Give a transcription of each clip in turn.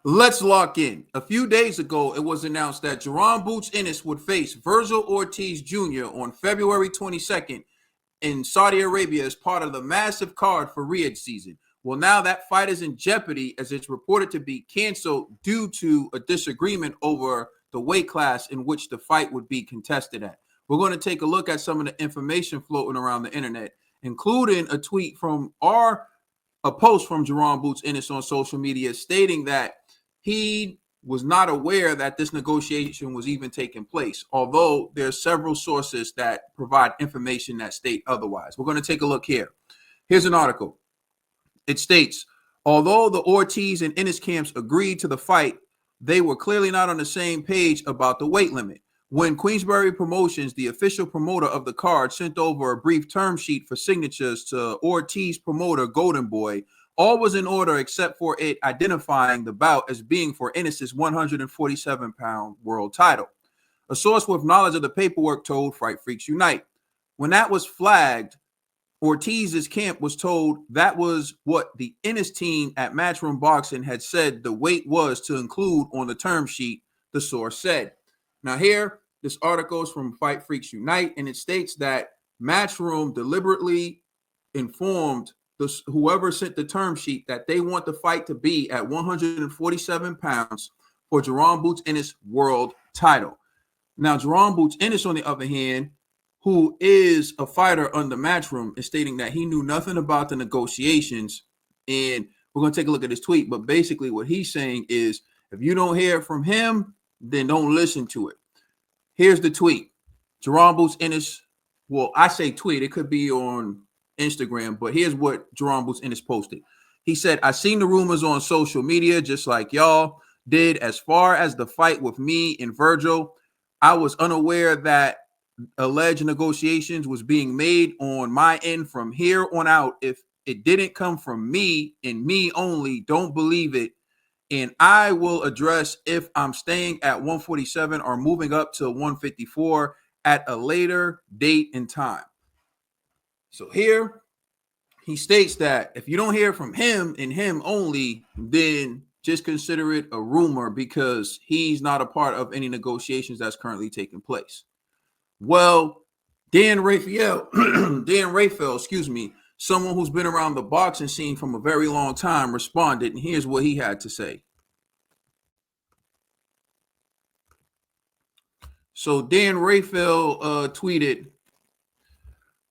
Let's lock in. A few days ago, it was announced that Jaron Boots Ennis would face Vergil Ortiz Jr. on February 22nd in Saudi Arabia as part of the massive card for Riyadh season. Well, now that fight is in jeopardy as it's reported to be canceled due to a disagreement over the weight class in which the fight would be contested at. We're going to take a look at some of the information floating around the internet, including a tweet from a post from Jaron Boots Ennis on social media stating that he was not aware that this negotiation was even taking place, although there are several sources that provide information that state otherwise. We're going to take a look here. Here's an article. It states, although the Ortiz and Ennis camps agreed to the fight, they were clearly not on the same page about the weight limit. When Queensberry Promotions, the official promoter of the card, sent over a brief term sheet for signatures to Ortiz promoter Golden Boy, all was in order except for it identifying the bout as being for Ennis's 147-pound world title. A source with knowledge of the paperwork told Fight Freaks Unite. When that was flagged, Ortiz's camp was told that was what the Ennis team at Matchroom Boxing had said the weight was to include on the term sheet, the source said. Now here, this article is from Fight Freaks Unite, and it states that Matchroom deliberately informed whoever sent the term sheet that they want the fight to be at 147 pounds for Jaron Boots Ennis world title. Now, Jaron Boots Ennis, on the other hand, who is a fighter under Matchroom, is stating that he knew nothing about the negotiations. And we're going to take a look at his tweet. But basically what he's saying is, if you don't hear from him, then don't listen to it. Here's the tweet. Jaron Boots Ennis, well, I say tweet. It could be on Instagram, but here's what Jaron Boots Ennis posted. He said, I seen the rumors on social media just like y'all did. As far as the fight with me and Vergil, I was unaware that alleged negotiations was being made on my end from here on out. If it didn't come from me and me only, don't believe it. And I will address if I'm staying at 147 or moving up to 154 at a later date and time. So here he states that if you don't hear from him and him only, then just consider it a rumor because he's not a part of any negotiations that's currently taking place. Well, Dan Raphael, someone who's been around the boxing scene from a very long time, responded, and here's what he had to say. So Dan Raphael tweeted,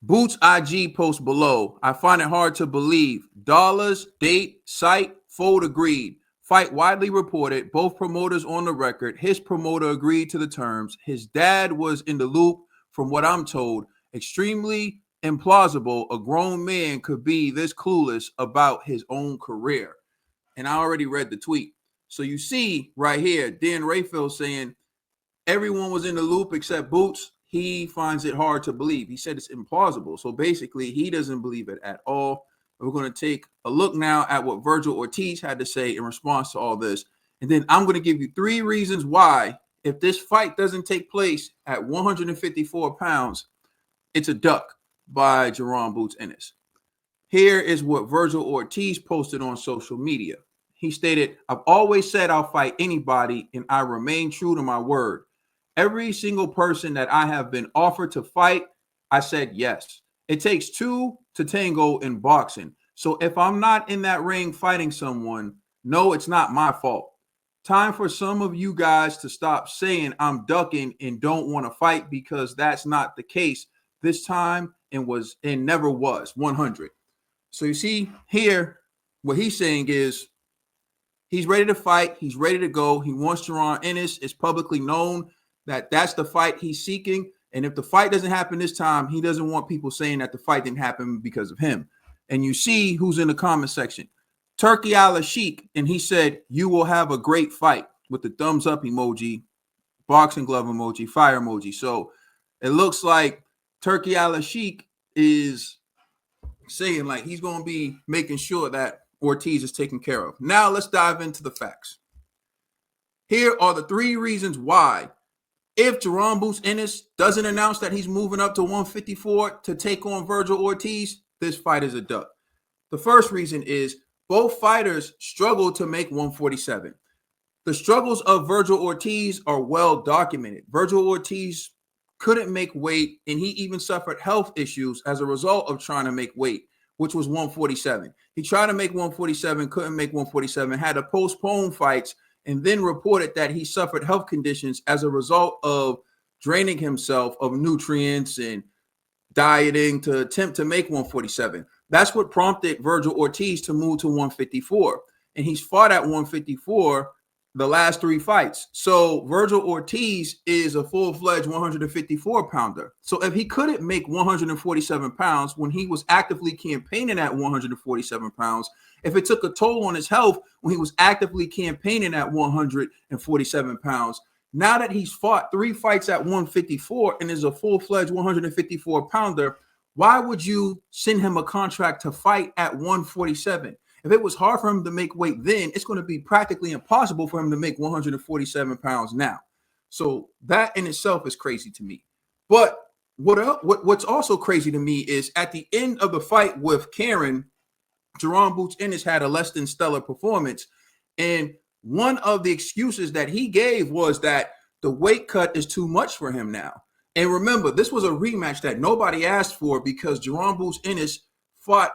Boots IG post below. I find it hard to believe. Dollars, date, site, fold agreed. Fight widely reported. Both promoters on the record. His promoter agreed to the terms. His dad was in the loop from what I'm told. Extremely implausible. A grown man could be this clueless about his own career. And I already read the tweet. So you see right here, Dan Raphael saying everyone was in the loop except Boots. He finds it hard to believe. He said it's implausible. So basically, he doesn't believe it at all. We're going to take a look now at what Vergil Ortiz had to say in response to all this. And then I'm going to give you 3 reasons why, if this fight doesn't take place at 154 pounds, it's a duck by Jaron Boots Ennis. Here is what Vergil Ortiz posted on social media. He stated, I've always said I'll fight anybody, and I remain true to my word. Every single person that I have been offered to fight, I said yes. It takes 2 to tango in boxing. So if I'm not in that ring fighting someone, no, it's not my fault. Time for some of you guys to stop saying I'm ducking and don't want to fight, because that's not the case this time and never was 100. So you see here, what he's saying is he's ready to fight. He's ready to go. He wants Jaron Ennis. It's publicly known that that's the fight he's seeking. And if the fight doesn't happen this time, he doesn't want people saying that the fight didn't happen because of him. And you see who's in the comment section. Turkey Ala Sheik, and he said, you will have a great fight, with the thumbs up emoji, boxing glove emoji, fire emoji. So it looks like Turkey Ala Sheik is saying like he's going to be making sure that Ortiz is taken care of. Now let's dive into the facts. Here are the 3 reasons why, if Jaron Boots Ennis doesn't announce that he's moving up to 154 to take on Vergil Ortiz, this fight is a duck. The first reason is both fighters struggle to make 147. The struggles of Vergil Ortiz are well documented. Vergil Ortiz couldn't make weight, and he even suffered health issues as a result of trying to make weight, which was 147. He tried to make 147, couldn't make 147, had to postpone fights, and then reported that he suffered health conditions as a result of draining himself of nutrients and dieting to attempt to make 147. That's what prompted Vergil Ortiz to move to 154. And he's fought at 154 the last 3 fights. So Vergil Ortiz is a full-fledged 154 pounder. So if he couldn't make 147 pounds when he was actively campaigning at 147 pounds, if it took a toll on his health when he was actively campaigning at 147 pounds, now that he's fought 3 fights at 154 and is a full-fledged 154 pounder, why would you send him a contract to fight at 147? If it was hard for him to make weight then, it's going to be practically impossible for him to make 147 pounds now. So that in itself is crazy to me. But what's also crazy to me is at the end of the fight with Karen, Jaron Boots Ennis had a less than stellar performance. And one of the excuses that he gave was that the weight cut is too much for him now. And remember, this was a rematch that nobody asked for because Jaron Boots Ennis fought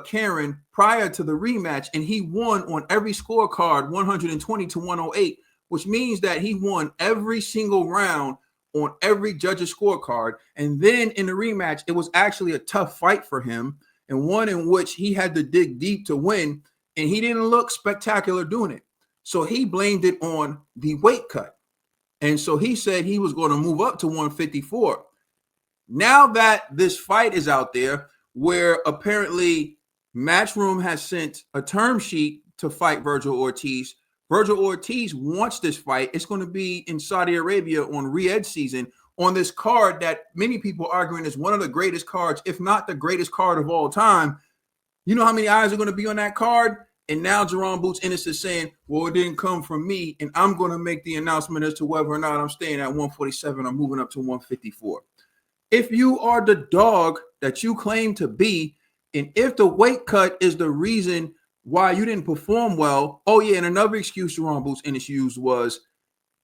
Karen prior to the rematch, and he won on every scorecard 120 to 108, which means that he won every single round on every judge's scorecard. And then in the rematch, it was actually a tough fight for him, and one in which he had to dig deep to win, and he didn't look spectacular doing it. So he blamed it on the weight cut. And so he said he was going to move up to 154. Now that this fight is out there, where apparently Matchroom has sent a term sheet to fight Vergil Ortiz. Vergil Ortiz wants this fight. It's going to be in Saudi Arabia on Riyadh season on this card that many people are arguing is one of the greatest cards, if not the greatest card of all time. You know how many eyes are going to be on that card? And now Jaron Boots Ennis is saying, well, it didn't come from me, and I'm going to make the announcement as to whether or not I'm staying at 147 or moving up to 154. If you are the dog that you claim to be, and if the weight cut is the reason why you didn't perform well, oh yeah, and another excuse Jaron Boots Ennis used was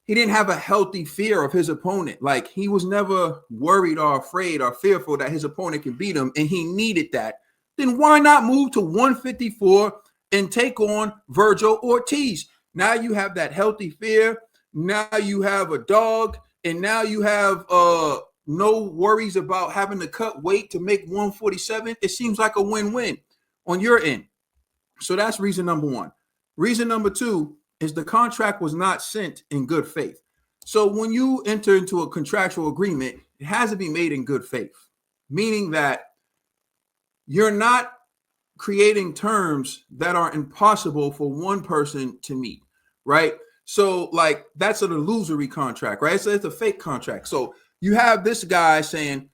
he didn't have a healthy fear of his opponent. Like he was never worried or afraid or fearful that his opponent can beat him, and he needed that. Then why not move to 154 and take on Vergil Ortiz? Now you have that healthy fear. Now you have a dog, and now you have no worries about having to cut weight to make 147. It seems like a win-win on your end. So that's reason number 1. Reason number 2 is the contract was not sent in good faith. So when you enter into a contractual agreement, it has to be made in good faith, meaning that you're not creating terms that are impossible for one person to meet, right? So like that's an illusory contract, right? So it's a fake contract. So you have this guy saying,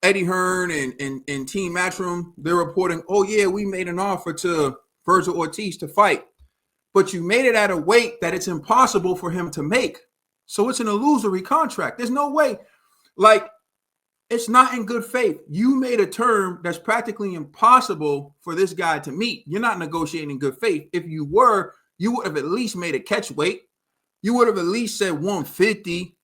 Eddie Hearn and Team Matchroom, they're reporting, oh yeah, we made an offer to Vergil Ortiz to fight, but you made it at a weight that it's impossible for him to make. So it's an illusory contract. There's no way. Like, it's not in good faith. You made a term that's practically impossible for this guy to meet. You're not negotiating in good faith. If you were, you would have at least made a catch weight. You would have at least said 150,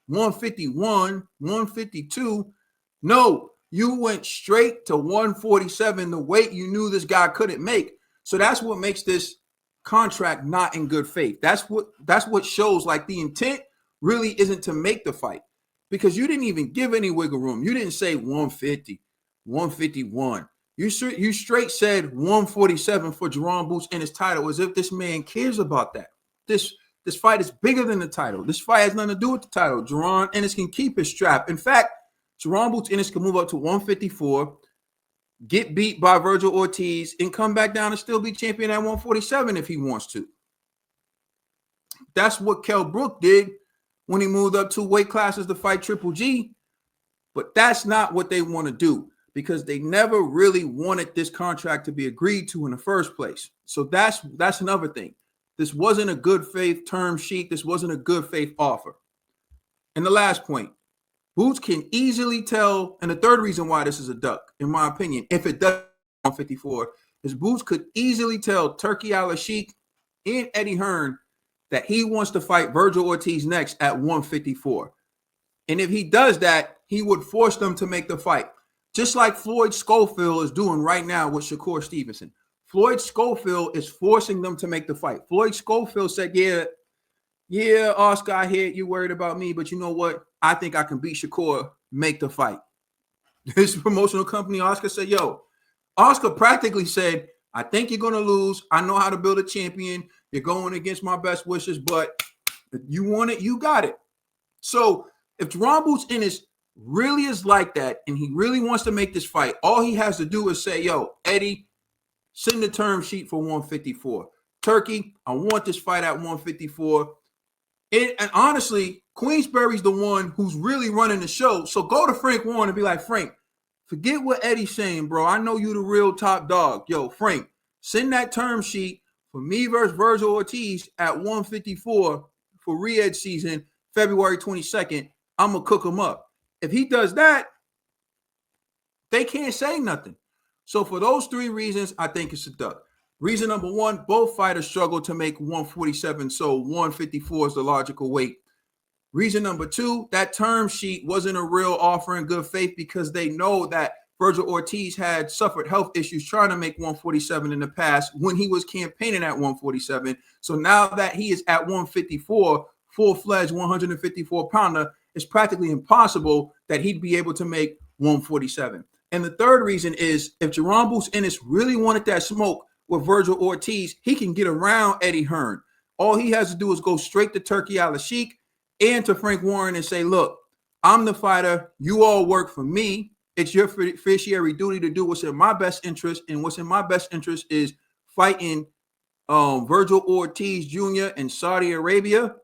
151, 152. No, you went straight to 147, the weight you knew this guy couldn't make. So that's what makes this contract not in good faith. That's what shows like the intent really isn't to make the fight, because you didn't even give any wiggle room. You didn't say 150, 151. You straight said 147 for Jaron Boots Ennis title, as if this man cares about that. This fight is bigger than the title. This fight has nothing to do with the title. Jaron Ennis can keep his strap. In fact, Jaron Boots Ennis can move up to 154, get beat by Vergil Ortiz, and come back down and still be champion at 147 if he wants to. That's what Kell Brook did when he moved up 2 weight classes to fight Triple G. But that's not what they want to do, because they never really wanted this contract to be agreed to in the first place. So that's another thing. This wasn't a good faith term sheet. This wasn't a good faith offer. And the last point, Boots can easily tell, and the third reason why this is a duck, in my opinion, if it does 154, is Boots could easily tell Turki Al-Sheikh and Eddie Hearn that he wants to fight Vergil Ortiz next at 154. And if he does that, he would force them to make the fight. Just like Floyd Schofield is doing right now with Shakur Stevenson. Floyd Schofield is forcing them to make the fight. Floyd Schofield said, yeah, Oscar, I hear you worried about me, but you know what? I think I can beat Shakur, make the fight. His promotional company, Oscar, said, Oscar practically said, I think you're going to lose. I know how to build a champion. You're going against my best wishes, but if you want it, you got it. So if Jaron Boots Ennis really is like that and he really wants to make this fight, all he has to do is say, Eddie, send the term sheet for 154. Turkey, I want this fight at 154. And honestly, Queensberry's the one who's really running the show. So go to Frank Warren and be like, Frank, forget what Eddie's saying, bro. I know you the real top dog. Frank, send that term sheet for me versus Vergil Ortiz at 154 for Riyadh season, February 22nd. I'm going to cook him up. If he does that, they can't say nothing. So for those three reasons, I think it's a duck. Reason number one, both fighters struggle to make 147, so 154 is the logical weight. Reason number two, that term sheet wasn't a real offer in good faith because they know that Vergil Ortiz had suffered health issues trying to make 147 in the past when he was campaigning at 147. So now that he is at 154, full-fledged 154-pounder, it's practically impossible that he'd be able to make 147. And the third reason is if Jaron Boots Ennis really wanted that smoke with Vergil Ortiz, he can get around Eddie Hearn. All he has to do is go straight to Turkey Al-Sheikh and to Frank Warren and say, look, I'm the fighter. You all work for me. It's your fiduciary duty to do what's in my best interest. And what's in my best interest is fighting Vergil Ortiz Jr. in Saudi Arabia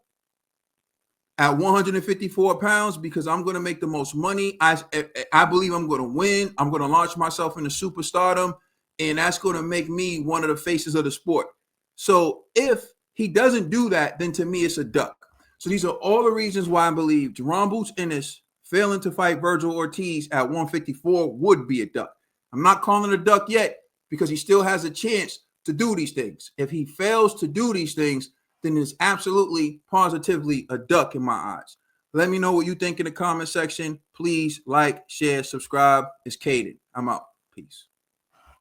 at 154 pounds because I'm going to make the most money. I believe I'm going to win. I'm going to launch myself into superstardom. And that's going to make me one of the faces of the sport. So if he doesn't do that, then to me, it's a duck. So these are all the reasons why I believe Jaron Boots Ennis failing to fight Vergil Ortiz at 154 would be a duck. I'm not calling it a duck yet because he still has a chance to do these things. If he fails to do these things, then it's absolutely, positively a duck in my eyes. Let me know what you think in the comment section. Please like, share, subscribe. It's Caden. I'm out. Peace.